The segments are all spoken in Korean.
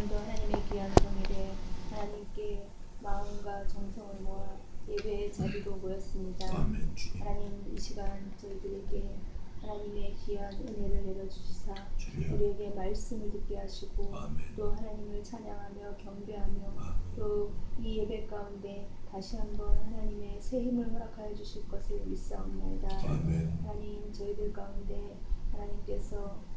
시간도 하나님의 귀한 성일에 하나님께 마음과 정성을 모아 예배의 자리로 모였습니다. 아멘. 주님. 하나님, 이 시간 저희들에게 하나님의 귀한 은혜를 내려주시사 주님. 우리에게 말씀을 듣게 하시고 아멘. 또 하나님을 찬양하며 경배하며 아멘. 또 이 예배 가운데 다시 한번 하나님의 새 힘을 허락하여 주실 것을 믿사옵나이다. 아멘. 하나님, 저희들 가운데 하나님께서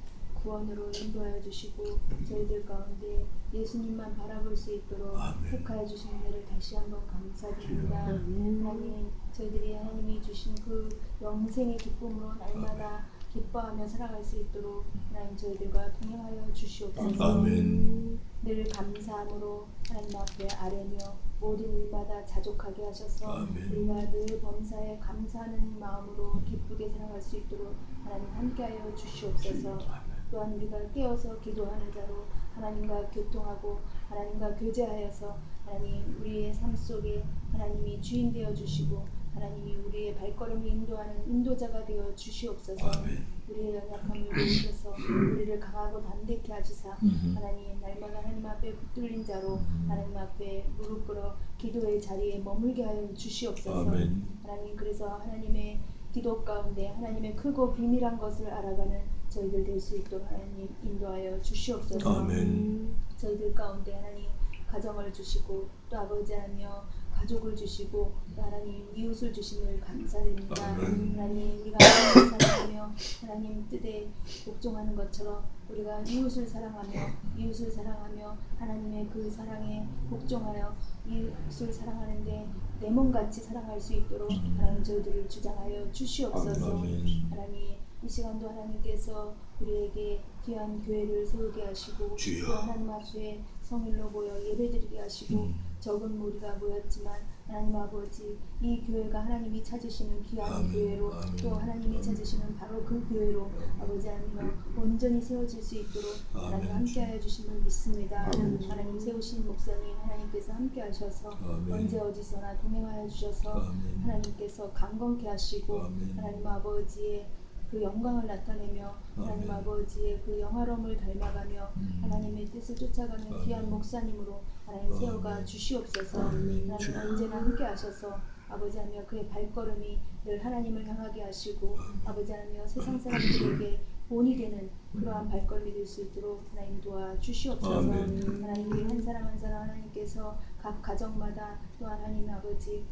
구원으로 인도하여 주시고 저희들 가운데 예수님만 바라볼 수 있도록 아멘. 택하여 주신 은혜를 다시 한번 감사드립니다. 하나님, 저희들이 하나님이 주신 그 영생의 기쁨으로 날마다 기뻐하며 살아갈 수 있도록 하나님 저희들과 동행하여 주시옵소서. 아멘. 늘 감사함으로 하나님 앞에 아뢰며 모든 일마다 자족하게 하셔서 아멘. 우리가 늘 범사에 감사하는 마음으로 기쁘게 살아갈 수 있도록 하나님 함께하여 주시옵소서. 또한 우리가 깨어서 기도하는 자로 하나님과 교통하고 하나님과 교제하여서 하나님 우리의 삶 속에 하나님이 주인 되어 주시고 하나님이 우리의 발걸음을 인도하는 인도자가 되어 주시옵소서. 아멘. 우리의 연약함을 보시서 우리를 강하고 담대케 하시사 하나님 날마다 하나님 앞에 붙들린 자로 하나님 앞에 무릎 꿇어 기도의 자리에 머물게 하여 주시옵소서. 아멘. 하나님, 그래서 하나님의 기도 가운데 하나님의 크고 비밀한 것을 알아가는 저희들 될 수 있도록 하나님 인도하여 주시옵소서. 아멘. 저희들 가운데 하나님 가정을 주시고 또 아버지 하나며 가족을 주시고 또 하나님 이웃을 주심을 감사드립니다. 아멘. 하나님, 우리가 하나님을 사랑하며 하나님 뜻에 복종하는 것처럼 우리가 이웃을 사랑하며 하나님의 그 사랑에 복종하여 이웃을 사랑하는데 내 몸같이 사랑할 수 있도록 하나님 저희들을 주장하여 주시옵소서. 아멘. 하나님, 이 시간도 하나님께서 우리에게 귀한 교회를 세우게 하시고 주여. 또 하나님 앞에 성일로 모여 예배드리게 하시고 적은 무리가 모였지만 하나님 아버지 이 교회가 하나님이 찾으시는 귀한 아멘. 교회로 아멘. 또 하나님이 아멘. 찾으시는 바로 그 교회로 아버지 하나님 온전히 세워질 수 있도록 하나님 아멘. 함께하여 주심을 믿습니다. 아멘. 하나님 세우신 목사님 하나님께서 함께하셔서 아멘. 언제 어디서나 동행하여 주셔서 아멘. 하나님께서 강건케 하시고 아멘. 하나님 아버지의 그 영광을 나타내며 하나님 아멘. 아버지의 그 영화로움을 닮아가며 하나님의 뜻을 쫓아가는 아멘. 귀한 목사님으로 하나님 세워가 아멘. 주시옵소서. 아멘. 하나님 언제나 함께 하셔서 아버지 하며 그의 발걸음이 늘 하나님을 향하게 하시고 아버지 하며 세상 사람들에게 본이 되는 그러한 발걸음이 될 수 있도록 하나님 도와 주시옵소서. 아멘. 하나님, 우리 한 사람 한 사람 하나님께서 각 가정마다 또한 하나님 아버지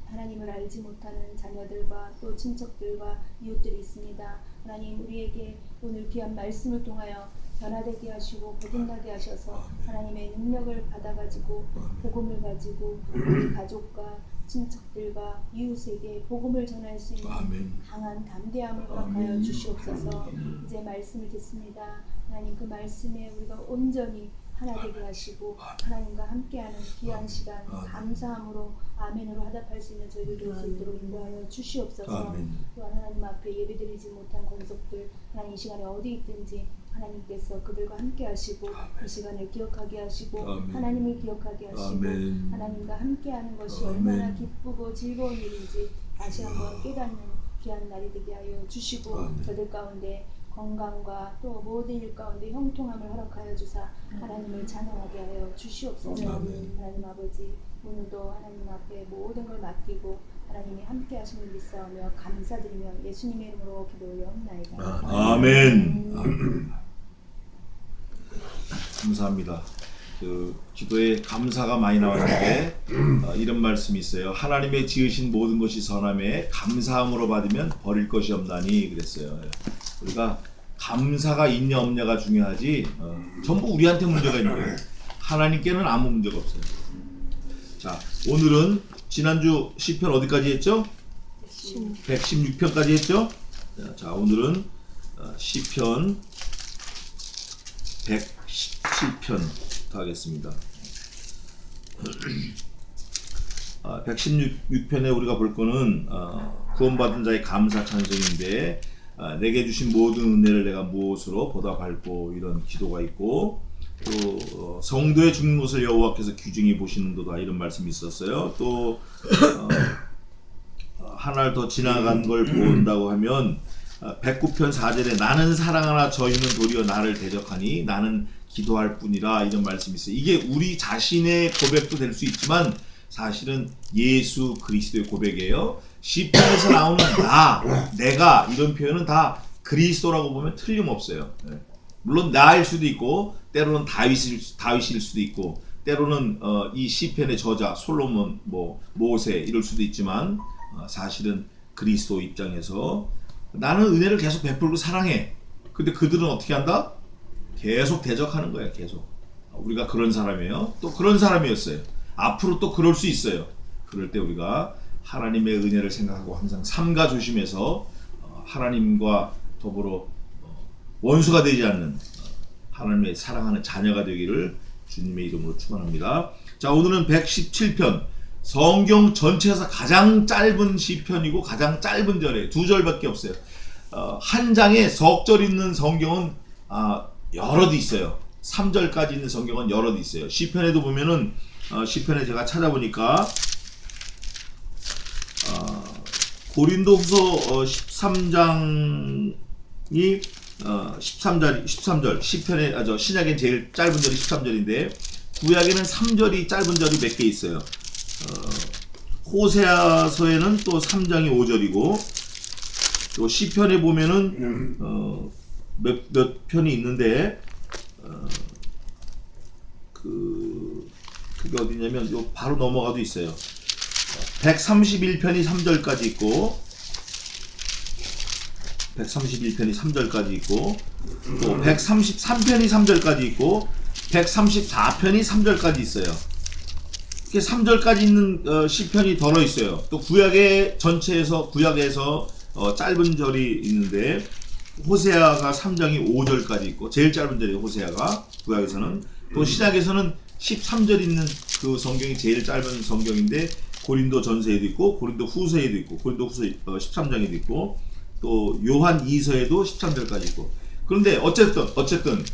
하나님을 알지 못하는 자녀들과 또 친척들과 이웃들이 있습니다. 하나님, 우리에게 오늘 귀한 말씀을 통하여 변화되게 하시고 거듭나게 하셔서 하나님의 능력을 받아가지고 복음을 가지고 우리 가족과 친척들과 이웃에게 복음을 전할 수 있는 아멘. 강한 담대함을 허락하여 아멘. 주시옵소서. 이제 말씀을 듣습니다. 하나님, 그 말씀에 우리가 온전히 하나 되게 하시고 하나님과 함께하는 귀한 시간 감사함으로 아멘으로 화답할 수 있는 저희들 될 수 있도록 인도하여 주시옵소서. 아멘. 또한 하나님 앞에 예배드리지 못한 권속들 하나님 이 시간에 어디 있든지 하나님께서 그들과 함께 하시고 이 시간을 기억하게 하시고 아멘. 하나님을 기억하게 하시고 아멘. 하나님과 함께하는 것이 아멘. 얼마나 기쁘고 즐거운 일인지 다시 한번 깨닫는 귀한 날이 되게 하여 주시고 아멘. 저들 가운데 건강과 또 모든 일 가운데 형통함을 허락하여 주사 하나님을 찬양하게 하여 주시옵소서. 아멘. 하나님 아버지, 오늘도 하나님 앞에 모든 걸 맡기고 하나님이 함께 하심을 믿사오며 감사드리며 예수님의 이름으로 기도하옵나이다. 아멘. 아멘. 감사합니다. 그 기도에 감사가 많이 나왔는데 이런 말씀이 있어요. 하나님의 지으신 모든 것이 선함에 감사함으로 받으면 버릴 것이 없나니 그랬어요. 우리가 감사가 있냐 없냐가 중요하지 전부 우리한테 문제가 있는 거예요. 하나님께는 아무 문제가 없어요. 자, 오늘은 지난주 시편 어디까지 했죠? 116편까지 했죠? 자, 오늘은 시편 117편 하겠습니다. 116편에 우리가 볼 거는 구원받은 자의 감사 찬송인데 내게 주신 모든 은혜를 내가 무엇으로 보답할꼬 이런 기도가 있고 또 성도의 죽는 것을 여호와께서 규정해 보시는도다 이런 말씀이 있었어요. 또 하나를 더 지나간 걸 본다고 하면 109편 4절에 나는 사랑하나 저희는 도리어 나를 대적하니 나는 기도할 뿐이라 이런 말씀이 있어요. 이게 우리 자신의 고백도 될 수 있지만 사실은 예수 그리스도의 고백이에요. 시편에서 나오는 나, 내가 이런 표현은 다 그리스도라고 보면 틀림없어요. 물론 나일 수도 있고 때로는 다윗일 수도 있고 때로는 이 시편의 저자 솔로몬, 모세 이럴 수도 있지만 사실은 그리스도 입장에서 나는 은혜를 계속 베풀고 사랑해. 근데 그들은 어떻게 한다? 계속 대적하는 거야. 계속. 우리가 그런 사람이에요. 또 그런 사람이었어요. 앞으로 또 그럴 수 있어요. 그럴 때 우리가 하나님의 은혜를 생각하고 항상 삼가 조심해서 하나님과 더불어 원수가 되지 않는 하나님의 사랑하는 자녀가 되기를 주님의 이름으로 축원합니다. 자, 오늘은 117편 성경 전체에서 가장 짧은 시편이고 가장 짧은 절에 2절밖에 없어요. 한 장에 석절 있는 성경은 여럿 있어요. 3절까지 있는 성경은 여럿 있어요. 시편에도 보면은 시편에 제가 찾아보니까 고린도후서 13장이 13절 시편에 신약엔 제일 짧은 절이 13절인데 구약에는 3절이 짧은 절이 몇 개 있어요. 호세아서에는 또 3장이 5절이고 또 시편에 보면은 몇 편이 있는데 그게 어디냐면 요 바로 넘어가도 있어요. 131편이 3절까지 있고 131편이 3절까지 있고 또 133편이 3절까지 있고 134편이 3절까지 있어요. 이렇게 3절까지 있는 시편이 덜어 있어요. 또 구약의 전체에서 구약에서 짧은 절이 있는데 호세아가 3장이 5절까지 있고 제일 짧은 절이 호세아가 구약에서는 또 신약에서는 13절 있는 그 성경이 제일 짧은 성경인데 고린도 전서에도 있고 고린도 후서에도 있고 고린도 후서 13장에도 있고 또 요한 2서에도 13절까지 있고 그런데 어쨌든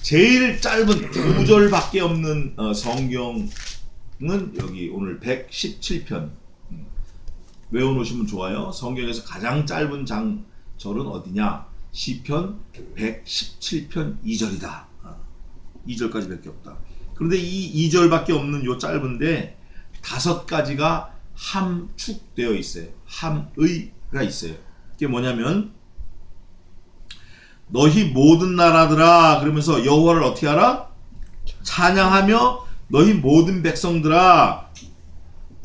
제일 짧은 2절밖에 없는 성경은 여기 오늘 117편 외워놓으시면 좋아요. 성경에서 가장 짧은 장절은 어디냐? 시편 117편 2절이다. 2절까지 밖에 없다. 그런데 이 2절밖에 없는 요 짧은데 5가지가 함축되어 있어요. 함의가 있어요. 이게 뭐냐면 너희 모든 나라들아 그러면서 여호와를 어떻게 하라? 찬양하며 너희 모든 백성들아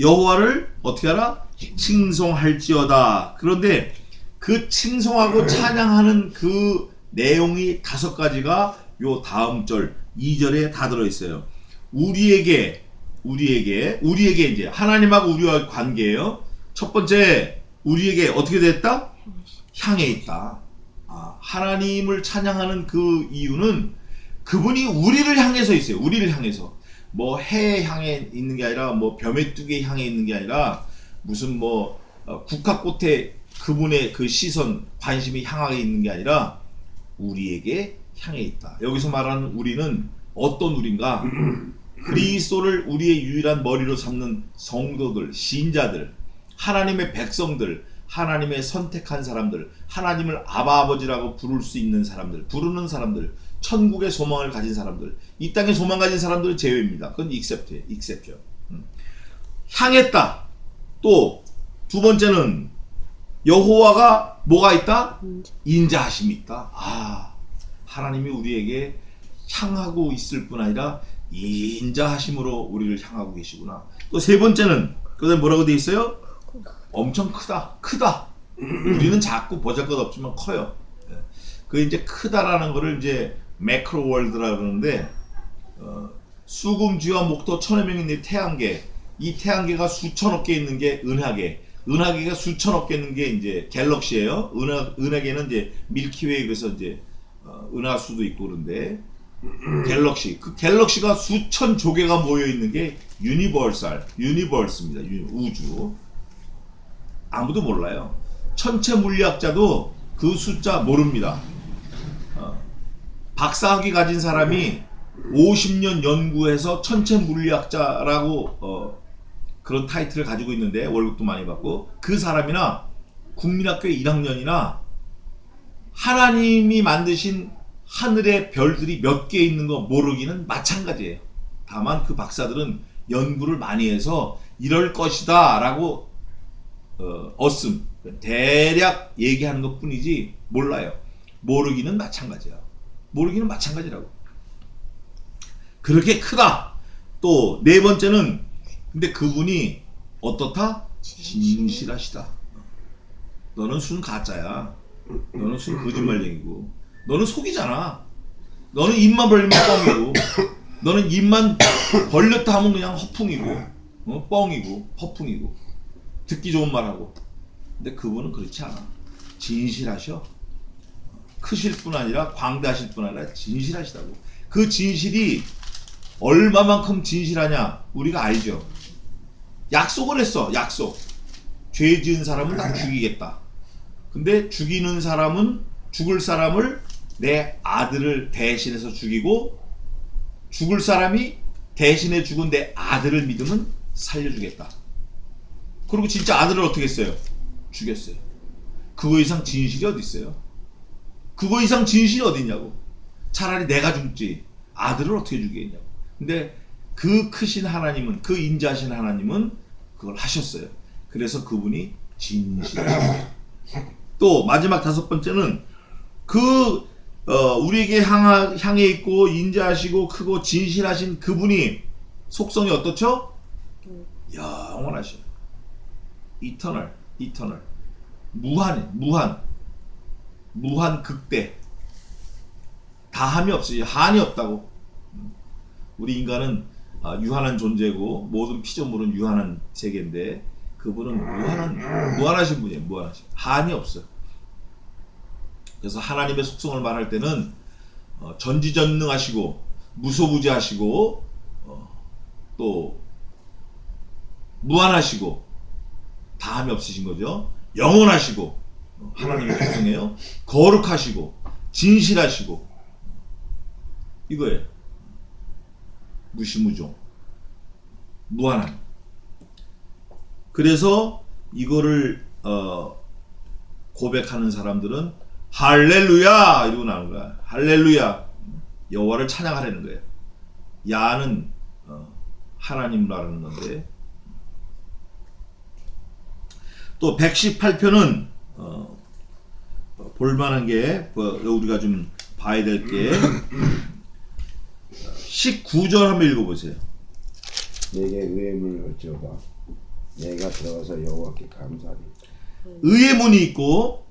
여호와를 어떻게 하라? 칭송할지어다. 그런데 그 칭송하고 찬양하는 그 내용이 5가지가 요 다음 절 2절에 다 들어있어요. 우리에게 이제 하나님하고 우리와 관계예요. 첫 번째 우리에게 어떻게 됐다? 향해 있다. 하나님을 찬양하는 그 이유는 그분이 우리를 향해서 있어요. 우리를 향해서 뭐 해에 향해 있는 게 아니라 뭐 벼메뚜기에 향해 있는 게 아니라 무슨 뭐 국화꽃에 그분의 그 시선 관심이 향하게 있는 게 아니라 우리에게 향해 있다. 여기서 말하는 우리는 어떤 우리인가? 그리스도를 우리의 유일한 머리로 삼는 성도들, 신자들, 하나님의 백성들, 하나님의 선택한 사람들, 하나님을 아바 아버지라고 부를 수 있는 사람들, 부르는 사람들, 천국의 소망을 가진 사람들, 이 땅에 소망 가진 사람들은 제외입니다. 그건 exception. 향했다. 또 두 번째는 여호와가 뭐가 있다? 인자하심이 있다. 하나님이 우리에게 향하고 있을 뿐 아니라 인자하심으로 우리를 향하고 계시구나. 또 세 번째는 그다음에 뭐라고 돼 있어요? 엄청 크다. 우리는 작고 보잘것없지만 커요. 그 이제 크다라는 거를 이제 매크로 월드라 그러는데 수금쥐와 목도 1000여 명이 있는 태양계, 이 태양계가 수천억 개 있는 게 은하계가 수천억 개 있는 게 이제 갤럭시예요. 은하계는 이제 밀키웨이 그래서 이제 은하수도 있고 그런데 갤럭시, 그 갤럭시가 수천 조개가 모여 있는 게 유니버스입니다. 우주. 아무도 몰라요. 천체 물리학자도 그 숫자 모릅니다. 박사학위 가진 사람이 50년 연구해서 천체 물리학자라고 그런 타이틀을 가지고 있는데 월급도 많이 받고 그 사람이나 국민학교 1학년이나 하나님이 만드신 하늘에 별들이 몇 개 있는 거 모르기는 마찬가지예요. 다만 그 박사들은 연구를 많이 해서 이럴 것이다 라고 대략 얘기하는 것 뿐이지 몰라요. 모르기는 마찬가지야. 모르기는 마찬가지라고. 그렇게 크다. 또 네 번째는 근데 그분이 어떻다? 진실하시다. 너는 순 가짜야. 너는 순 거짓말쟁이고. 너는 속이잖아. 너는 입만 벌리면 뻥이고. 너는 입만 벌렸다 하면 그냥 허풍이고, 뻥이고, 허풍이고, 듣기 좋은 말하고. 근데 그분은 그렇지 않아. 진실하셔. 크실 뿐 아니라 광대하실 뿐 아니라 진실하시다고. 그 진실이 얼마만큼 진실하냐 우리가 알죠. 약속을 했어. 약속. 죄 지은 사람은 다 죽이겠다. 근데 죽이는 사람은 죽을 사람을 내 아들을 대신해서 죽이고 죽을 사람이 대신에 죽은 내 아들을 믿으면 살려주겠다. 그리고 진짜 아들을 어떻게 했어요? 죽였어요. 그거 이상 진실이 어디 있어요? 그거 이상 진실이 어디 있냐고. 차라리 내가 죽지 아들을 어떻게 죽이겠냐고. 근데 그 크신 하나님은, 그 인자하신 하나님은 그걸 하셨어요. 그래서 그분이 진실하십니다. 또 마지막 다섯 번째는 우리에게 향해 있고 인자하시고 크고 진실하신 그분이 속성이 어떻죠? 영원하셔. 이터널. 무한 극대. 다함이 없어요. 한이 없다고. 우리 인간은 유한한 존재고 모든 피조물은 유한한 세계인데 그분은 무한하신 분이에요. 무한하신. 한이 없어요. 그래서 하나님의 속성을 말할 때는 전지전능하시고 무소부재하시고 또 무한하시고 다함이 없으신 거죠. 영원하시고 하나님의 속성이에요. 거룩하시고 진실하시고 이거예요. 무시무종 무한한. 그래서 이거를 고백하는 사람들은 할렐루야 이러고 나오는 거야. 할렐루야. 여호와를 찬양하라는 거예요. 야는 하나님이라는 건데 또 118편은 볼만한 게 우리가 좀 봐야 될 게 19절 한번 읽어보세요. 내게 의의 문을 여쭤봐 내가 들어가서 여호와께 감사하리. 의의 문이 있고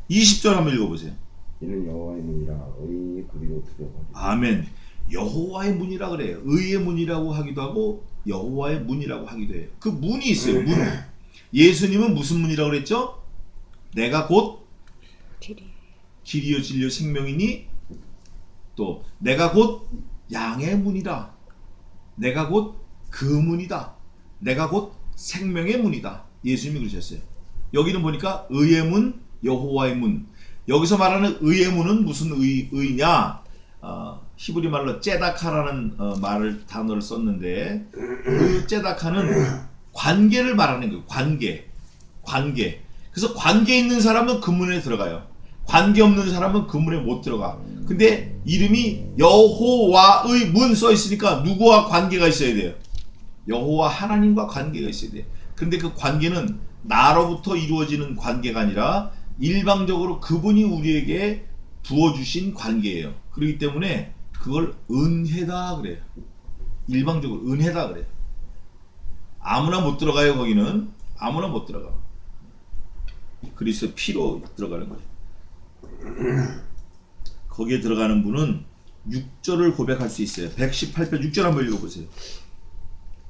20절 한번 읽어보세요. 이는 여호와의 문이라 의인이 그리로 들어가리. 아멘. 여호와의 문이라 그래요. 의의 문이라고 하기도 하고 여호와의 문이라고 하기도 해요. 그 문이 있어요. 문. 예수님은 무슨 문이라고 그랬죠? 내가 곧 길이요 진리요 생명이니 또 내가 곧 양의 문이다. 내가 곧 그 문이다. 내가 곧 생명의 문이다. 예수님이 그러셨어요. 여기는 보니까 의의 문, 여호와의 문. 여기서 말하는 의의 문은 무슨 의냐? 히브리 말로 째다카라는 단어를 썼는데 그 째다카는 관계를 말하는 거예요. 관계. 그래서 관계 있는 사람은 그 문에 들어가요. 관계 없는 사람은 그 문에 못 들어가. 근데 이름이 여호와의 문 써 있으니까 누구와 관계가 있어야 돼요? 여호와 하나님과 관계가 있어야 돼요. 근데 그 관계는 나로부터 이루어지는 관계가 아니라 일방적으로 그분이 우리에게 부어주신 관계예요. 그렇기 때문에 그걸 은혜다 그래요. 일방적으로 은혜다 그래요. 아무나 못 들어가요. 거기는 아무나 못 들어가. 그리스도의 피로 들어가는 거예요. 거기에 들어가는 분은 6절을 고백할 수 있어요. 118편 6절 한번 읽어보세요.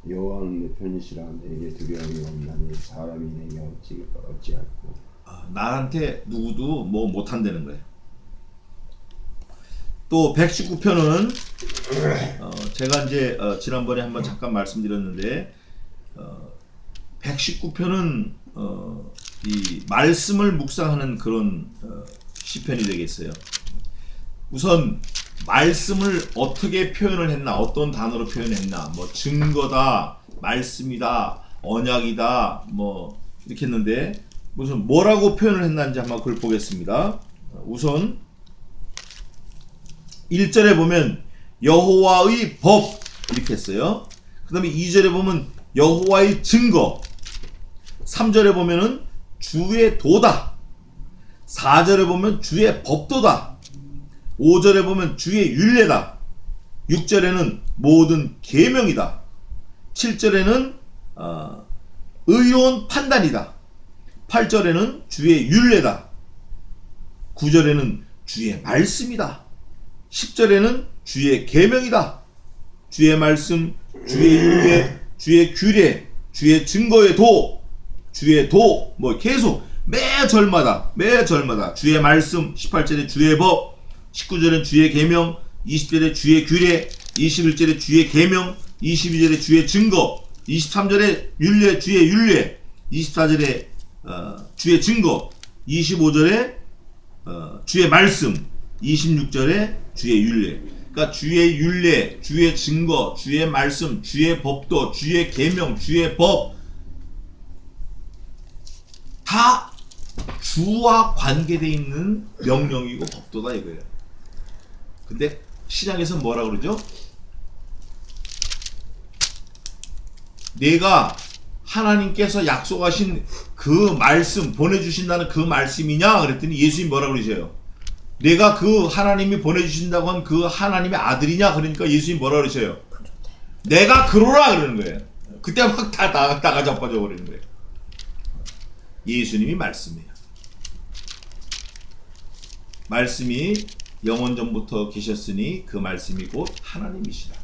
여호와는 내 편이시라 내게 두려움이 없나니 사람이 내게 어찌할꼬. 나한테 누구도 뭐 못한다는 거예요. 또 119편은 제가 이제 지난번에 한번 잠깐 말씀드렸는데 119편은 이 말씀을 묵상하는 그런 시편이 되겠어요. 우선 말씀을 어떻게 표현을 했나, 어떤 단어로 표현했나, 뭐 증거다, 말씀이다, 언약이다, 뭐 이렇게 했는데 무슨 뭐라고 표현을 했는지 한번 그걸 보겠습니다. 우선 1절에 보면 여호와의 법 이렇게 했어요. 그 다음에 2절에 보면 여호와의 증거, 3절에 보면은 주의 도다, 4절에 보면 주의 법도다, 5절에 보면 주의 율례다, 6절에는 모든 계명이다, 7절에는 의로운 판단이다, 8절에는 주의 율례다, 9절에는 주의 말씀이다, 10절에는 주의 계명이다, 주의 말씀, 주의 율례, 주의 규례, 주의 증거의 도, 주의 도, 뭐 계속 매 절마다 주의 말씀, 18절에 주의 법, 19절에 주의 계명, 20절에 주의 규례, 21절에 주의 계명, 22절에 주의 증거, 23절에 율례, 주의 율례, 24절에 주의 증거, 25절에 주의 말씀, 26절에 주의 율례. 그러니까 주의 율례, 주의 증거, 주의 말씀, 주의 법도, 주의 계명, 주의 법 다 주와 관계되어 있는 명령이고 법도다 이거예요. 근데 신약에서 뭐라 그러죠? 내가 하나님께서 약속하신 그 말씀, 보내주신다는 그 말씀이냐? 그랬더니 예수님 뭐라 그러셔요? 내가 그 하나님이 보내주신다고 한 그 하나님의 아들이냐? 그러니까 예수님 뭐라 그러셔요? 내가 그러라 그러는 거예요. 그때 막 다 나갔다가 자빠져 버리는 거예요. 예수님이 말씀이에요. 말씀이 영원전부터 계셨으니 그 말씀이 곧 하나님이시라.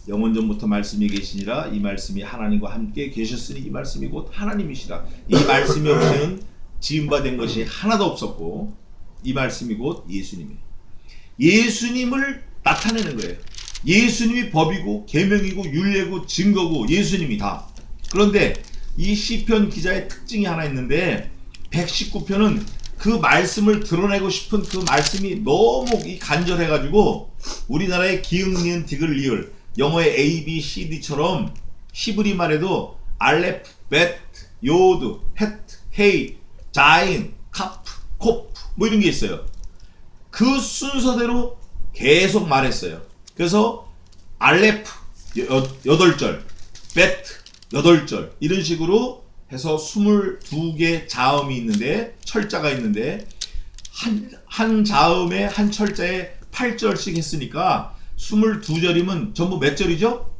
영원전부터 말씀이 계시니라. 이 말씀이 하나님과 함께 계셨으니 이 말씀이 곧 하나님이시라. 이 말씀이 없이는 지음받은 것이 하나도 없었고 이 말씀이 곧 예수님이에요. 예수님을 나타내는 거예요. 예수님이 법이고 계명이고 율례고 증거고 예수님이 다. 그런데 이 시편 기자의 특징이 하나 있는데 119편은 그 말씀을 드러내고 싶은 그 말씀이 너무 간절해가지고 우리나라의 기흥, 니은, 디귿, 리을 영어의 A, B, C, D처럼 히브리 말에도 알레프, 베트, 요드, 헤트, 헤이, 자인, 카프, 코프 뭐 이런 게 있어요. 그 순서대로 계속 말했어요. 그래서 알레프 8절, 베트 8절 이런 식으로 해서 22개 자음이 있는데 철자가 있는데 한 자음에 한 철자에 8절씩 했으니까 22절이면 전부 몇 절이죠?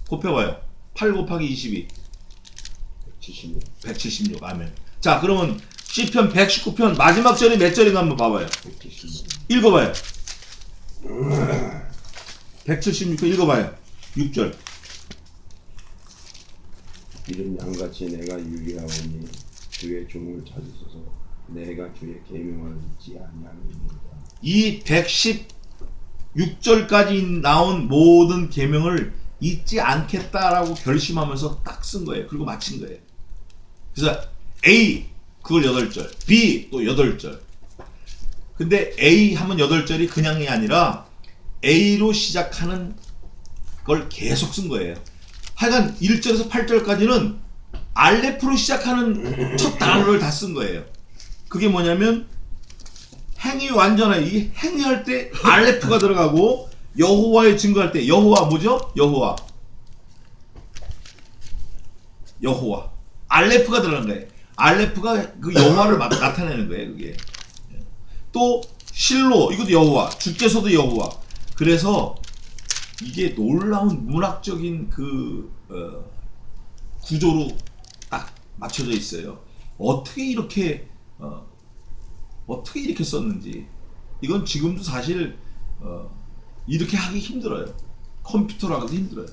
곱해봐요. 8 곱하기 22 176 아멘. 자 그러면 시편 119편 마지막 절이 몇 절인가 한번 봐봐요. 176. 읽어봐요. 176편 읽어봐요. 6절. 이런 양같이 내가 유리하오니 주의 종을 찾으소서. 내가 주의 계명을 잊지 아니하리이다. 이 116절까지 나온 모든 계명을 잊지 않겠다라고 결심하면서 딱 쓴 거예요. 그리고 마친 거예요. 그래서 A 그걸 8절, B 또 8절. 근데 A 하면 8절이 그냥이 아니라 A로 시작하는 걸 계속 쓴 거예요. 하여간 1절에서 8절까지는 알레프로 시작하는 첫 단어를 다 쓴 거예요. 그게 뭐냐면 행위 완전한 이 행위할 때 알레프가 들어가고 여호와의 증거할 때 여호와 뭐죠? 여호와 알레프가 들어간 거예요. 알레프가 그 여호와를 나타내는 거예요. 그게 또 실로 이것도 여호와, 주께서도 여호와. 그래서 이게 놀라운 문학적인 그 구조로 딱 맞춰져 있어요. 어떻게 이렇게 썼는지 이건 지금도 사실 이렇게 하기 힘들어요. 컴퓨터로 하기도 힘들어요.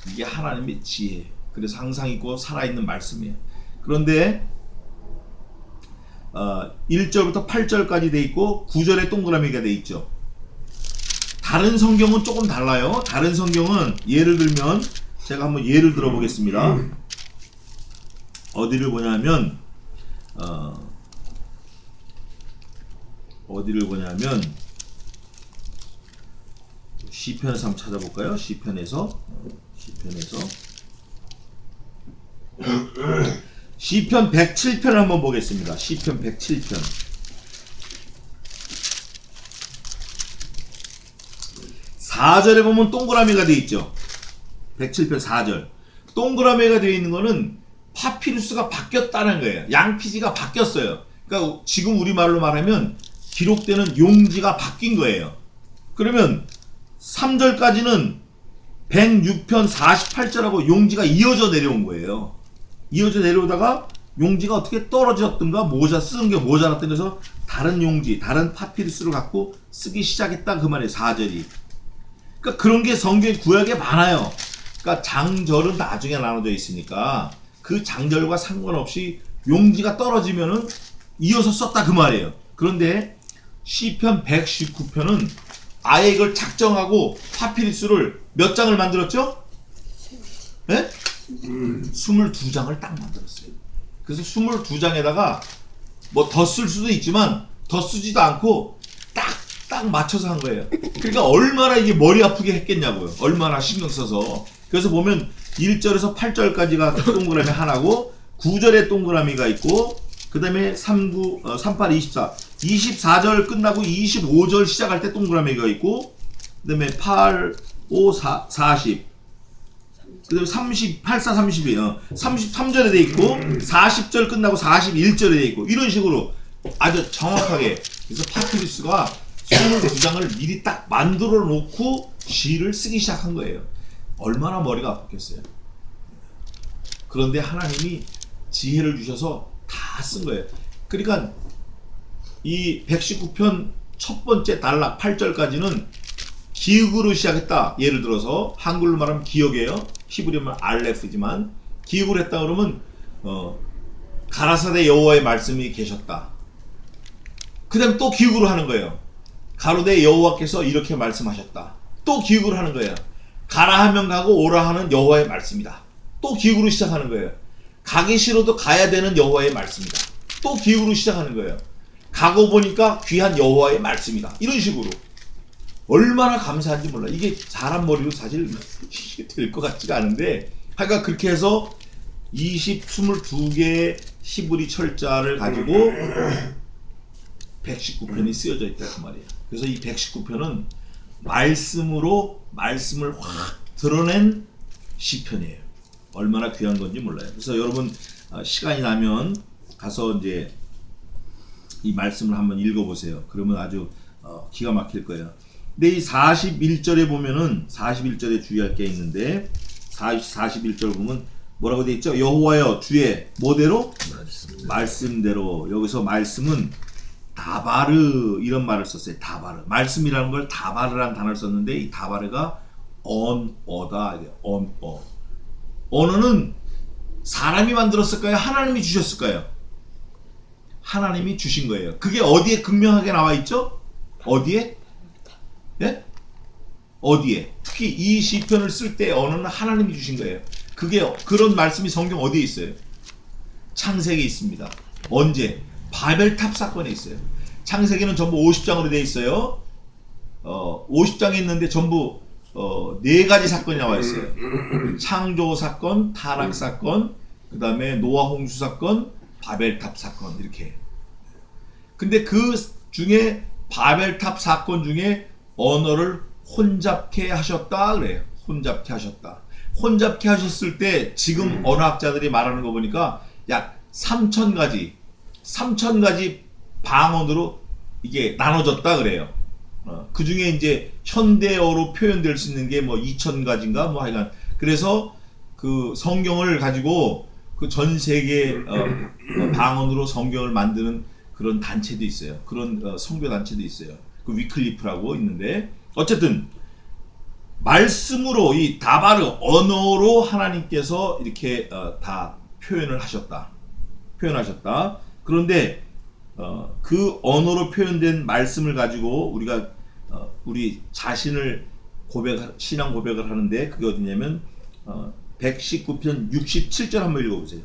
이게 하나님의 지혜. 그래서 항상 있고 살아있는 말씀이에요. 그런데 1절부터 8절까지 돼 있고 9절에 동그라미가 돼 있죠. 다른 성경은 조금 달라요. 다른 성경은 예를 들면 제가 한번 예를 들어 보겠습니다. 어디를 보냐면 시편에서 한번 찾아볼까요? 시편 107편을 한번 보겠습니다. 시편 107편. 4절에 보면 동그라미가 되어 있죠. 107편 4절. 동그라미가 되어 있는 거는 파피루스가 바뀌었다는 거예요. 양피지가 바뀌었어요. 그러니까 지금 우리말로 말하면 기록되는 용지가 바뀐 거예요. 그러면 3절까지는 106편 48절하고 용지가 이어져 내려온 거예요. 이어져 내려오다가 용지가 어떻게 떨어졌든가 쓴 게 모자랐던 그래서 다른 용지, 다른 파피루스를 갖고 쓰기 시작했다 그 말이에요. 4절이. 그러니까 그런 게 성경 구약에 많아요. 그러니까 장절은 나중에 나눠져 있으니까 그 장절과 상관없이 용지가 떨어지면은 이어서 썼다 그 말이에요. 그런데 시편 119편은 아예 이걸 작정하고 파피루스를 몇 장을 만들었죠? 네? 22장을 딱 만들었어요. 그래서 22장에다가 뭐 더 쓸 수도 있지만 더 쓰지도 않고 딱 맞춰서 한 거예요. 그러니까 얼마나 이게 머리 아프게 했겠냐고요. 얼마나 신경 써서. 그래서 보면 1절에서 8절까지가 동그라미 하나고 9절에 동그라미가 있고 그 다음에 38, 24 24절 끝나고 25절 시작할 때 동그라미가 있고 그 다음에 8, 5, 4, 40 그 다음에 30, 84, 32 33절에 돼 있고 40절 끝나고 41절에 돼 있고 이런 식으로 아주 정확하게. 그래서 파피루스가 22장을 미리 딱 만들어 놓고 시를 쓰기 시작한 거예요. 얼마나 머리가 아팠겠어요. 그런데 하나님이 지혜를 주셔서 다 쓴 거예요. 그러니까 이 119편 첫 번째 단락 8절까지는 기역으로 시작했다. 예를 들어서 한글로 말하면 기역이에요. 히브리어는 알레프지만 기역으로 했다 그러면 가라사대 여호와의 말씀이 계셨다. 그 다음에 또 기역으로 하는 거예요. 가로대 여호와께서 이렇게 말씀하셨다. 또 기역으로 하는 거예요. 가라 하면 가고 오라 하는 여호와의 말씀이다. 또 기역으로 시작하는 거예요. 가기 싫어도 가야 되는 여호와의 말씀이다. 또 기역으로 시작하는 거예요. 가고 보니까 귀한 여호와의 말씀이다. 이런 식으로. 얼마나 감사한지 몰라. 이게 사람 머리로 사실 될 것 같지가 않은데 하여간 그렇게 해서 22개의 히브리 철자를 가지고 119편이 쓰여져 있다 그 말이에요. 그래서 이 119편은 말씀으로 말씀을 확 드러낸 시편이에요. 얼마나 귀한 건지 몰라요. 그래서 여러분 시간이 나면 가서 이제 이 말씀을 한번 읽어보세요. 그러면 아주 기가 막힐 거예요. 근데 이 41절에 보면은 41절에 주의할 게 있는데 41절 보면 뭐라고 돼 있죠? 여호와여 주의 뭐대로? 말씀대로. 여기서 말씀은 다바르 이런 말을 썼어요. 다바르. 말씀이라는 걸 다바르라는 단어를 썼는데 이 다바르가 언어다. 언어. 언어는 사람이 만들었을까요? 하나님이 주셨을까요? 하나님이 주신 거예요. 그게 어디에 극명하게 나와 있죠? 어디에? 예? 어디에? 특히 이 시편을 쓸 때 언어는 하나님이 주신 거예요. 그게 그런 말씀이 성경 어디에 있어요? 창세기에 있습니다. 언제? 바벨탑 사건에 있어요. 창세기는 전부 50장으로 되어 있어요. 50장에 있는데 전부 4가지 사건이 나와 있어요. 창조 사건, 타락 사건, 그 다음에 노아 홍수 사건, 바벨탑 사건 이렇게. 근데 그 중에 바벨탑 사건 중에 언어를 혼잡케 하셨다 그래요. 혼잡케 하셨다. 혼잡케 하셨을 때 지금 언어학자들이 말하는 거 보니까 약 3,000가지 방언으로 이게 나눠졌다 그래요. 그 중에 이제 현대어로 표현될 수 있는 게 뭐 2,000가지인가 뭐 하여간. 그래서 그 성경을 가지고 그 전 세계 방언으로 성경을 만드는 그런 단체도 있어요. 그런 선교 단체도 있어요. 그 위클리프라고 있는데 어쨌든 말씀으로 이 다바르 언어로 하나님께서 이렇게 다 표현하셨다. 그런데 그 언어로 표현된 말씀을 가지고 우리가 우리 자신을 신앙 고백을 하는데 그게 어디냐면 119편 67절 한번 읽어보세요.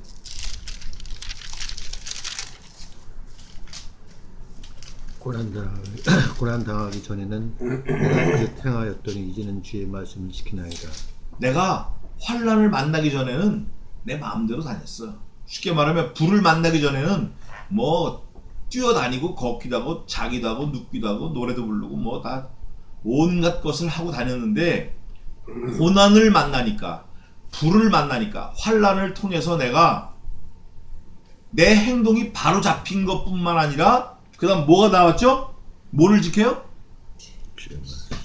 고난당하기 전에는 내가 그릇 행하였더니 이제는 주의 말씀을 지키나이다. 내가 환난을 만나기 전에는 내 마음대로 다녔어. 쉽게 말하면 불을 만나기 전에는 뭐 뛰어다니고 걷기도 하고 자기도 하고 눕기도 하고 노래도 부르고 뭐 다 온갖 것을 하고 다녔는데 고난을 만나니까, 불을 만나니까, 환난을 통해서 내가 내 행동이 바로 잡힌 것뿐만 아니라 그 다음 뭐가 나왔죠? 뭐를 지켜요? 주의 말씀.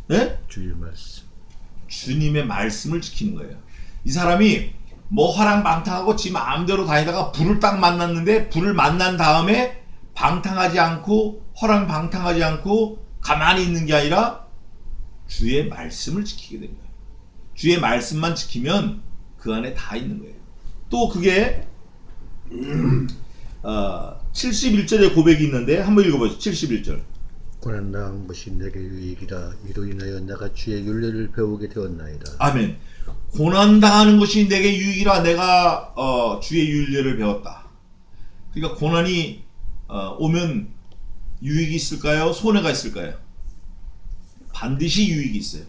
네? 주의 말씀. 주님의 말씀을 지키는 거예요. 이 사람이 뭐 화랑방탕하고 지 마음대로 다니다가 불을 딱 만났는데, 불을 만난 다음에 방탕하지 않고 화랑방탕하지 않고 가만히 있는 게 아니라 주의 말씀을 지키게 된 거예요. 주의 말씀만 지키면 그 안에 다 있는 거예요. 또 그게 71절의 고백이 있는데 한번 읽어보죠. 71절. 고난당한 것이 내게 유익이라. 이로 인하여 내가 주의 율례를 배우게 되었나이다. 아멘. 고난당하는 것이 내게 유익이라. 내가 주의 율례를 배웠다. 그러니까 고난이 오면 유익이 있을까요? 손해가 있을까요? 반드시 유익이 있어요.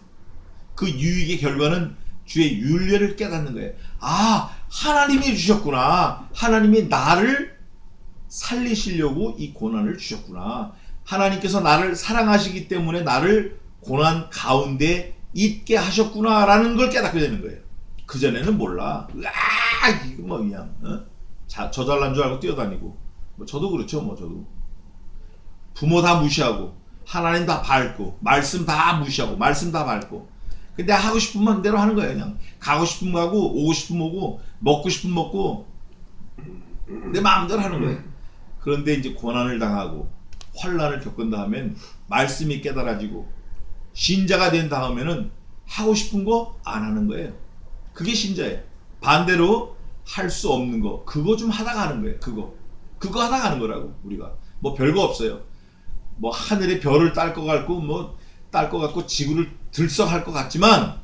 그 유익의 결과는 주의 율례를 깨닫는 거예요. 아, 하나님이 주셨구나. 하나님이 나를 살리시려고 이 고난을 주셨구나. 하나님께서 나를 사랑하시기 때문에 나를 고난 가운데 있게 하셨구나라는 걸 깨닫게 되는 거예요. 그전에는 몰라. 이거 뭐 그냥 저 잘난 줄 알고 뛰어다니고, 뭐 저도 그렇죠. 뭐 저도 부모 다 무시하고, 하나님 다 밟고, 말씀 다 무시하고, 말씀 다 밟고, 근데 하고 싶은 대로 하는 거예요. 그냥 가고 싶으면 가고, 오고 싶으면 오고, 먹고 싶으면 먹고, 내 마음대로 하는 거예요. 그런데 이제 고난을 당하고 환난을 겪은 다음엔 말씀이 깨달아지고 신자가 된 다음에는 하고 싶은 거 안 하는 거예요. 그게 신자예요. 반대로 할 수 없는 거, 그거 좀 하다가 하는 거예요. 그거 하다가 하는 거라고. 우리가 뭐 별거 없어요. 뭐 하늘에 별을 딸 것 같고, 뭐 딸 것 같고, 지구를 들썩할 것 같지만,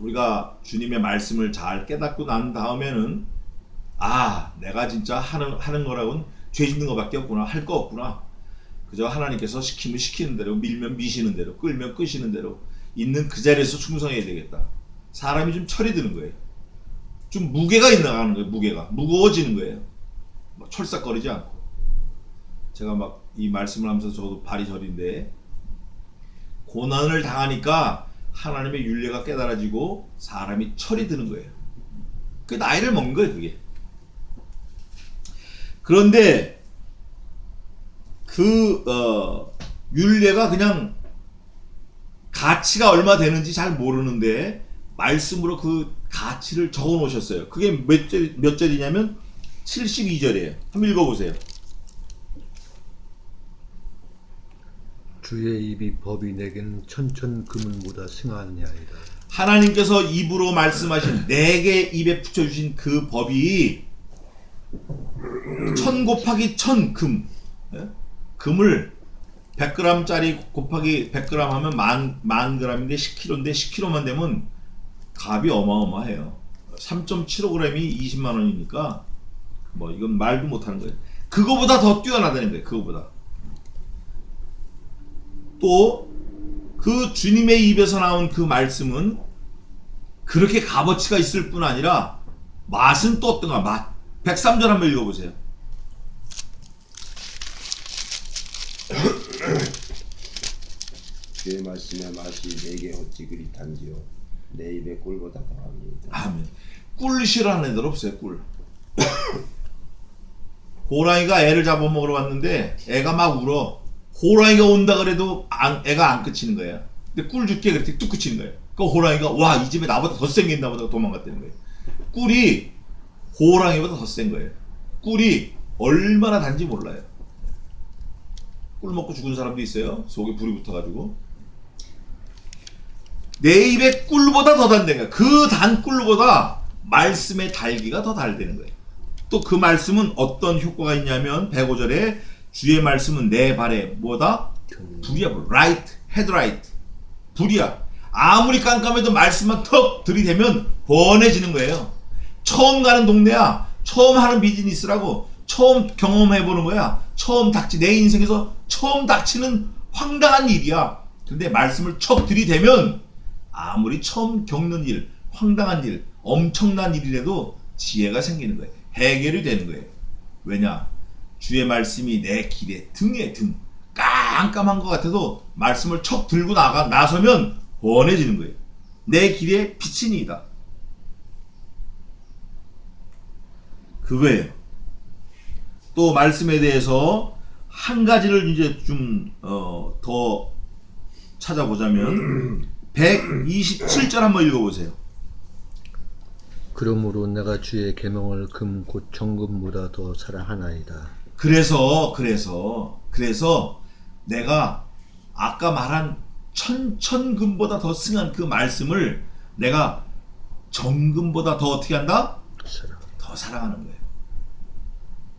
우리가 주님의 말씀을 잘 깨닫고 난 다음에는, 아, 내가 진짜 하는 거라고는 죄 짓는 거밖에 없구나, 할 거 없구나. 그저 하나님께서 시키면 시키는 대로, 밀면 미시는 대로, 끌면 끄시는 대로 있는 그 자리에서 충성해야 되겠다. 사람이 좀 철이 드는 거예요. 좀 무게가 있나가는 거예요. 무거워지는 거예요. 막 철싹거리지 않고. 제가 막 이 말씀을 하면서 저도 발이 저린데, 고난을 당하니까 하나님의 율례가 깨달아지고 사람이 철이 드는 거예요. 그 나이를 먹는 거예요, 그게. 그런데 그 율례가 그냥 가치가 얼마 되는지 잘 모르는데 말씀으로 그 가치를 적어 놓으셨어요. 그게 몇 절이냐면 72절이에요. 한번 읽어보세요. 주의 입이 법이 내게는 천천 금은보다 승하느니이다. 하나님께서 입으로 말씀하신 내게 입에 붙여주신 그 법이 1000 곱하기 1000 금, 금을 100g짜리 곱하기 100g 하면 만 g인데 10kg인데 10kg만 되면 값이 어마어마해요. 3.75g이 20만 원이니까 뭐 이건 말도 못하는 거예요. 그거보다 더 뛰어나다는 거예요. 그거보다. 또 그 주님의 입에서 나온 그 말씀은 그렇게 값어치가 있을 뿐 아니라 맛은 또 어떤가? 맛. 103절 한번 읽어보세요. 주의 말씀의 맛이 내게 어찌 그리 단지요 내 입의 꿀보다 더합니다. 아멘. 꿀 싫어하는 애들 없어요. 꿀. 호랑이가 애를 잡아먹으러 왔는데 애가 막 울어. 호랑이가 온다 그래도 애가 안 그치는 거야. 근데 꿀 줄게 그랬더니 뚝 그치는 거야. 그 호랑이가 와, 이 집에 나보다 더 생겼나 보다 도망갔다는 거예요. 꿀이 호랑이보다 더 센 거예요. 꿀이 얼마나 단지 몰라요. 꿀 먹고 죽은 사람도 있어요. 속에 불이 붙어가지고. 내 입에 꿀보다 더 단다는 거야. 그 단 꿀보다 말씀의 달기가 더 달다는 거예요. 또 그 말씀은 어떤 효과가 있냐면 105절에 주의 말씀은 내 발에 뭐다? 불이야. 라이트, 헤드라이트. 불이야. 아무리 깜깜해도 말씀만 턱 들이대면 번해지는 거예요. 처음 가는 동네야. 처음 하는 비즈니스라고. 처음 경험해보는 거야. 처음 내 인생에서 처음 닥치는 황당한 일이야. 근데 말씀을 척 들이대면 아무리 처음 겪는 일, 황당한 일, 엄청난 일이라도 지혜가 생기는 거예요. 해결이 되는 거예요. 왜냐? 주의 말씀이 내 길에 등에 등. 깜깜한 것 같아도 말씀을 척 들고 나서면 원해지는 거예요. 내 길에 빛이니이다. 그거예요. 또 말씀에 대해서 한 가지를 이제 좀 더 찾아보자면 127절 한번 읽어보세요. 그러므로 내가 주의 계명을 금 곧 정금보다 더 사랑하나이다. 그래서 내가 아까 말한 천금보다 더 승한 그 말씀을 내가 정금보다 더 어떻게 한다? 더 사랑하는 거예요.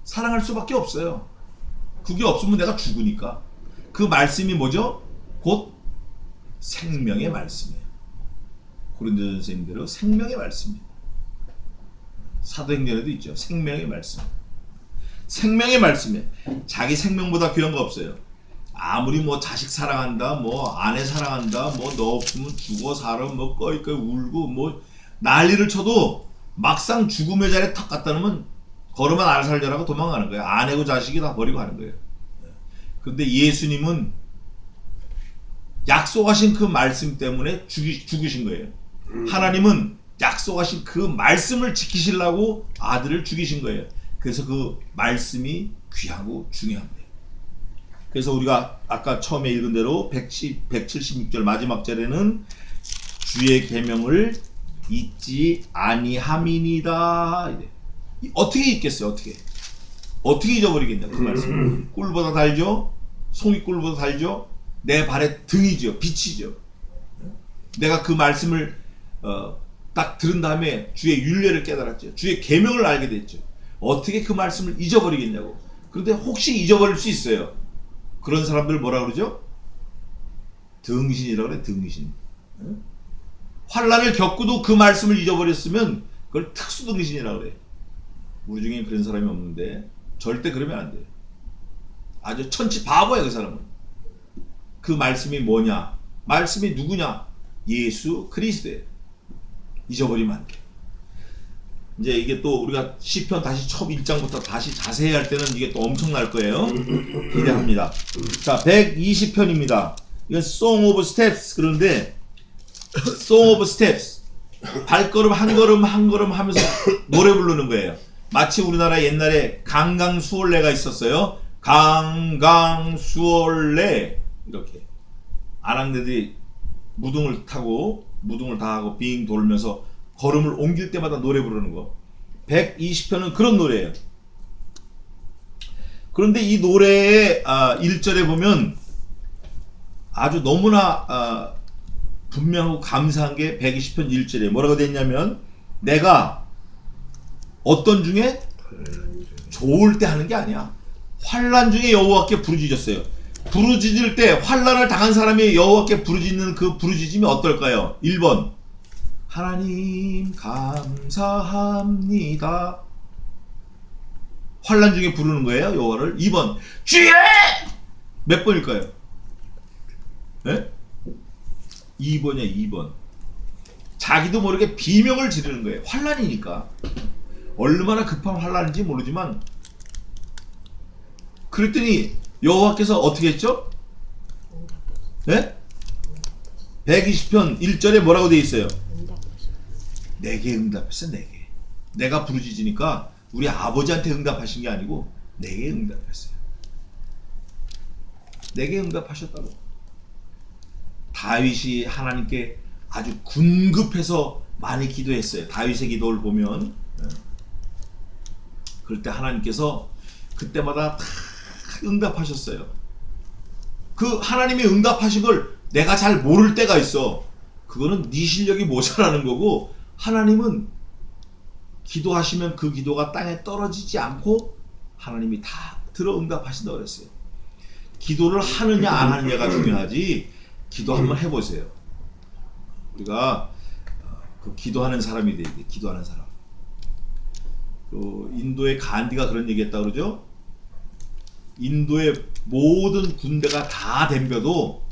사랑할 수밖에 없어요. 그게 없으면 내가 죽으니까. 그 말씀이 뭐죠? 곧 생명의 말씀이에요. 고린도 선생님대로 생명의 말씀이에요. 사도행전에도 있죠. 생명의 말씀. 생명의 말씀이에요. 자기 생명보다 귀한 거 없어요. 아무리 뭐 자식 사랑한다, 뭐 아내 사랑한다, 뭐 너 없으면 죽어 살아, 뭐 꺼이꺼이 울고 뭐 난리를 쳐도 막상 죽음의 자리에 탁 갖다 놓으면 걸으면 알살자라고 도망가는 거예요. 아내고 자식이 다 버리고 가는 거예요. 근데 예수님은 약속하신 그 말씀 때문에 죽으신 거예요. 하나님은 약속하신 그 말씀을 지키시려고 아들을 죽이신 거예요. 그래서 그 말씀이 귀하고 중요한 거예요. 그래서 우리가 아까 처음에 읽은 대로 176절 마지막 절에는 주의 계명을 잊지 아니함이니이다. 어떻게 잊겠어요? 어떻게 잊어버리겠냐 그 말씀. 꿀보다 달죠? 송이 꿀보다 달죠? 내 발의 등이죠. 빛이죠. 내가 그 말씀을 딱 들은 다음에 주의 율례를 깨달았죠. 주의 계명을 알게 됐죠. 어떻게 그 말씀을 잊어버리겠냐고. 그런데 혹시 잊어버릴 수 있어요. 그런 사람들 뭐라 그러죠? 등신이라고 그래. 등신. 환란을 겪고도 그 말씀을 잊어버렸으면 그걸 특수등신이라고 그래. 우리 중에 그런 사람이 없는데 절대 그러면 안 돼요. 아주 천치 바보야 그 사람은. 그 말씀이 뭐냐? 말씀이 누구냐? 예수 그리스도예요. 잊어버리면 안 돼. 이제 이게 또 우리가 시편 다시 처음 1장부터 다시 자세히 할 때는 이게 또 엄청날 거예요. 기대합니다. 자, 120편입니다. 이건 Song of Steps. 그런데 Song of Steps, 발걸음 한 걸음 한 걸음 하면서 노래 부르는 거예요. 마치 우리나라 옛날에 강강수월래가 있었어요. 강강수월래. 이렇게 아낙네들이 무등을 타고 무등을 다 하고 빙 돌면서 걸음을 옮길 때마다 노래 부르는 거. 120편은 그런 노래예요. 그런데 이 노래의 1절에 보면 아주 너무나 분명하고 감사한 게 120편 1절에 뭐라고 돼 있냐면, 내가 어떤 중에 좋을 때 하는 게 아니야. 환난 중에 여호와께 부르짖었어요. 부르짖을 때 환난을 당한 사람이 여호와께 부르짖는 그 부르짖음이 어떨까요? 1번 하나님 감사합니다. 환난 중에 부르는 거예요, 여호와를. 2번 주여! 몇 번일까요? 네? 2번이야, 2번. 자기도 모르게 비명을 지르는 거예요. 환난이니까. 얼마나 급한 환난인지 모르지만, 그랬더니 여호와께서 어떻게 했죠? 네? 120편 1절에 뭐라고 되어 있어요? 내게 응답했어. 내가 부르짖으니까 우리 아버지한테 응답하신 게 아니고 내게 응답했어요. 내게 응답하셨다고. 다윗이 하나님께 아주 궁급해서 많이 기도했어요. 다윗의 기도를 보면, 그럴 때 하나님께서 그때마다 다 응답하셨어요. 그 하나님의 응답하신 걸 내가 잘 모를 때가 있어. 그거는 네 실력이 모자라는 거고, 하나님은 기도하시면 그 기도가 땅에 떨어지지 않고 하나님이 다 들어 응답하신다고 그랬어요. 기도를 하느냐 안 하느냐가 중요하지. 기도 한번 해보세요. 우리가 그 기도하는 사람이 돼야 돼. 기도하는 사람. 인도의 간디가 그런 얘기했다 그러죠. 인도의 모든 군대가 다 덤벼도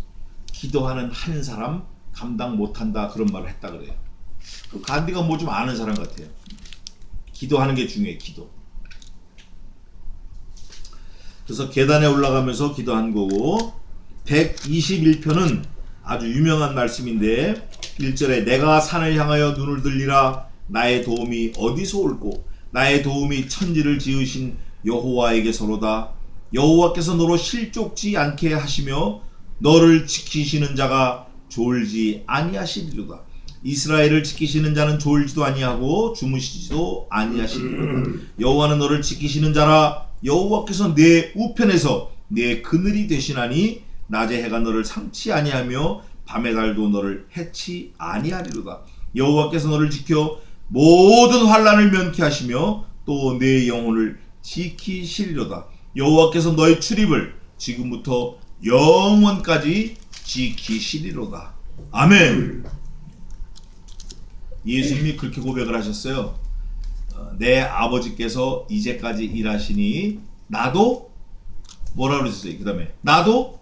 기도하는 한 사람 감당 못한다, 그런 말을 했다 그래요. 그 간디가 뭐 좀 아는 사람 같아요. 기도하는 게 중요해. 기도. 그래서 계단에 올라가면서 기도한 거고, 121편은 아주 유명한 말씀인데 1절에 내가 산을 향하여 눈을 들리라 나의 도움이 어디서 올꼬 나의 도움이 천지를 지으신 여호와에게서로다. 여호와께서 너로 실족지 않게 하시며 너를 지키시는 자가 졸지 아니하시리로다. 이스라엘을 지키시는 자는 졸지도 아니하고 주무시지도 아니하시리로다. 여호와는 너를 지키시는 자라. 여호와께서 내 우편에서 내 그늘이 되시나니 낮에 해가 너를 상치 아니하며 밤의 달도 너를 해치 아니하리로다. 여호와께서 너를 지켜 모든 환난을 면케 하시며 또 내 영혼을 지키시리로다. 여호와께서 너의 출입을 지금부터 영원까지 지키시리로다. 아멘. 예수님이 그렇게 고백을 하셨어요. 내 아버지께서 이제까지 일하시니 나도 뭐라 그러셨어요? 그 다음에 나도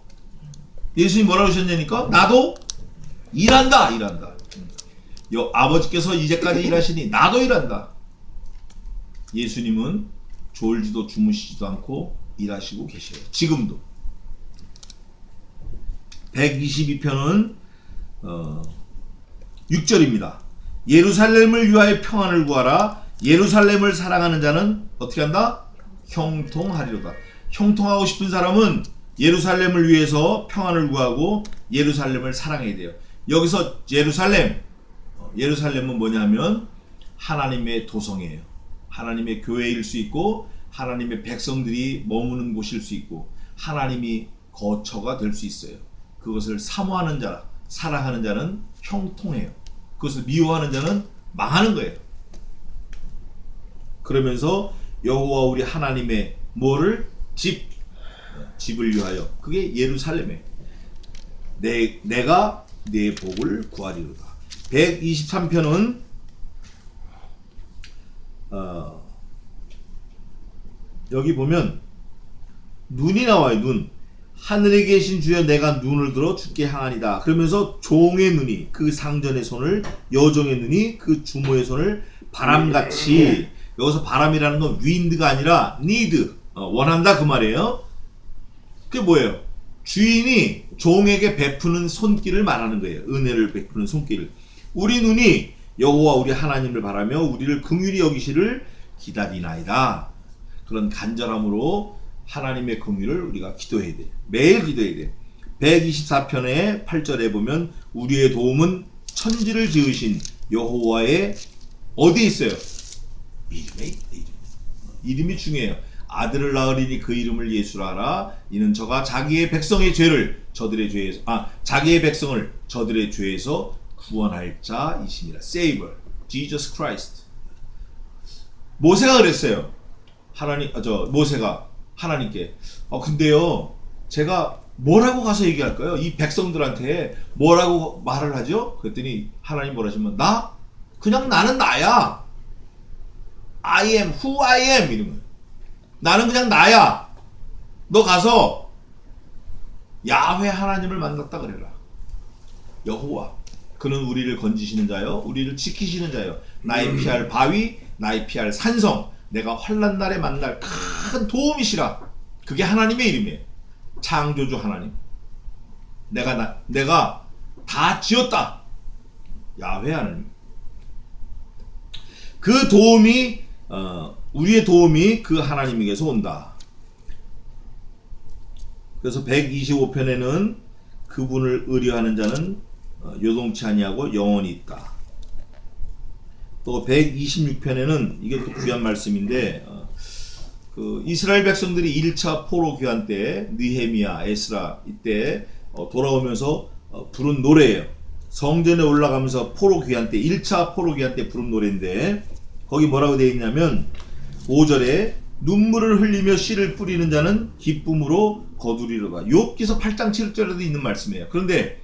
예수님이 뭐라 그러셨냐니까 나도 일한다. 아버지께서 이제까지 일하시니 나도 일한다. 예수님은 졸지도 주무시지도 않고 일하시고 계셔요. 지금도. 122편은 6절입니다. 예루살렘을 위하여 평안을 구하라. 예루살렘을 사랑하는 자는 어떻게 한다? 형통하리로다. 형통하고 싶은 사람은 예루살렘을 위해서 평안을 구하고 예루살렘을 사랑해야 돼요. 여기서 예루살렘은 뭐냐면 하나님의 도성이에요. 하나님의 교회일 수 있고 하나님의 백성들이 머무는 곳일 수 있고 하나님이 거처가 될 수 있어요. 그것을 사모하는 자, 사랑하는 자는 형통해요. 그것을 미워하는 자는 망하는 거예요. 그러면서 여호와 우리 하나님의 뭐를? 집을 위하여. 그게 예루살렘에 내가 내 복을 구하리로다. 123편은 여기 보면 눈이 나와요. 눈. 하늘에 계신 주여 내가 눈을 들어 주께 향하니다. 그러면서 종의 눈이 그 상전의 손을 여종의 눈이 그 주모의 손을 바람같이. 여기서 바람이라는 건 wind가 아니라 need, 원한다 그 말이에요. 그게 뭐예요? 주인이 종에게 베푸는 손길을 말하는 거예요. 은혜를 베푸는 손길을. 우리 눈이 여호와 우리 하나님을 바라며 우리를 긍휼히 여기시를 기다리나이다. 그런 간절함으로 하나님의 긍휼을 우리가 기도해야 돼요. 매일 기도해야 돼요. 124편의 8절에 보면 우리의 도움은 천지를 지으신 여호와의 어디에 있어요? 이름에 있다. 이름이 중요해요. 아들을 낳으리니 그 이름을 예수라 하라. 이는 저가 자기의 백성의 죄를 자기의 백성을 저들의 죄에서 구원할 자이시니라. Savior, Jesus Christ. 모세가 그랬어요. 모세가 하나님께 근데요 제가 뭐라고 가서 얘기할까요? 이 백성들한테 뭐라고 말을 하죠? 그랬더니 하나님 뭐라 하시면 나는 나야. I am who I am 이런 거예요. 나는 그냥 나야. 너 가서 야훼 하나님을 만났다 그래라. 여호와 그는 우리를 건지시는 자요 우리를 지키시는 자요 나의 피할 바위 나의 피할 산성 내가 환난 날에 만날 큰 도움이시라. 그게 하나님의 이름이에요. 창조주 하나님. 내가 다 지었다. 야훼 하나님. 그 도움이 우리의 도움이 그 하나님에게서 온다. 그래서 125편에는 그분을 의뢰하는 자는 요동치 아니하고 영원히 있다. 또 126편에는 이게 또 귀한 말씀인데 그 이스라엘 백성들이 1차 포로 귀환 때 느헤미야, 에스라 이때 돌아오면서 부른 노래예요. 성전에 올라가면서 포로 귀환 때 1차 포로 귀환 때 부른 노래인데 거기 뭐라고 되어 있냐면 5절에 눈물을 흘리며 씨를 뿌리는 자는 기쁨으로 거두리로다. 욥기서 8장 7절에도 있는 말씀이에요. 그런데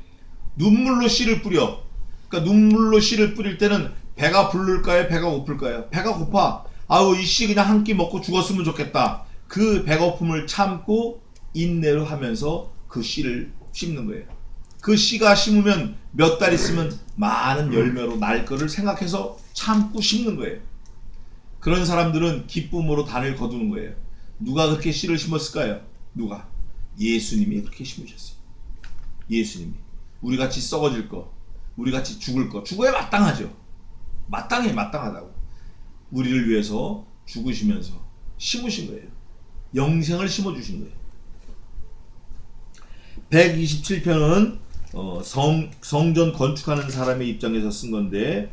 눈물로 씨를 뿌려. 그러니까 눈물로 씨를 뿌릴 때는 배가 부를까요? 배가 고플까요? 배가 고파. 아우 이 씨 그냥 한 끼 먹고 죽었으면 좋겠다. 그 배고픔을 참고 인내를 하면서 그 씨를 심는 거예요. 그 씨가 심으면 몇 달 있으면 많은 열매로 날 거를 생각해서 참고 심는 거예요. 그런 사람들은 기쁨으로 단을 거두는 거예요. 누가 그렇게 씨를 심었을까요? 누가? 예수님이 그렇게 심으셨어요. 예수님이. 우리 같이 썩어질 거, 우리 같이 죽을 거, 죽어야 마땅하죠. 마땅하다고. 우리를 위해서 죽으시면서 심으신 거예요. 영생을 심어주신 거예요. 127편은 성전 건축하는 사람의 입장에서 쓴 건데,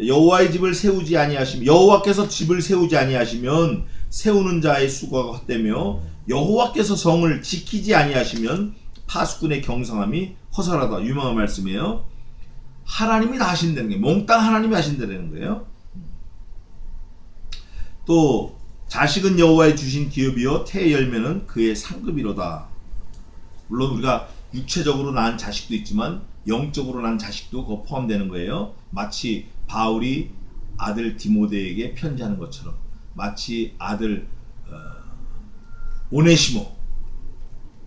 여호와의 집을 세우지 아니하시면, 여호와께서 집을 세우지 아니하시면 세우는 자의 수고가 헛되며 여호와께서 성을 지키지 아니하시면 파수꾼의 경성함이 허설하다. 유명한 말씀이에요. 하나님이 다 하신다는 게, 몽땅 하나님이 하신다는 거예요. 또 자식은 여호와의 주신 기업이요 태의 열매는 그의 상급이로다. 물론 우리가 육체적으로 낳은 자식도 있지만 영적으로 낳은 자식도 그 포함되는 거예요. 마치 바울이 아들 디모데에게 편지하는 것처럼, 마치 아들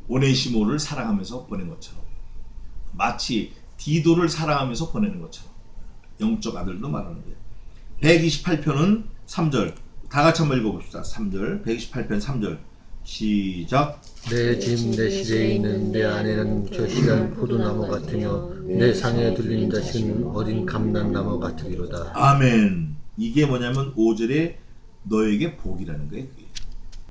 오네시모를 사랑하면서 보낸 것처럼, 마치 디도를 사랑하면서 보내는 것처럼 영적 아들도 말하는 거예요. 128편은 3절 다 같이 한번 읽어봅시다. 3절 128편 3절 시작. 내 집 내 실에 있는 내 아내는 결실한 포도나무 같으며 내 상에 들린 자식은 어린 감람나무 같으리로다. 아멘. 이게 뭐냐면 5절에 너에게 복이라는 거예요. 그게.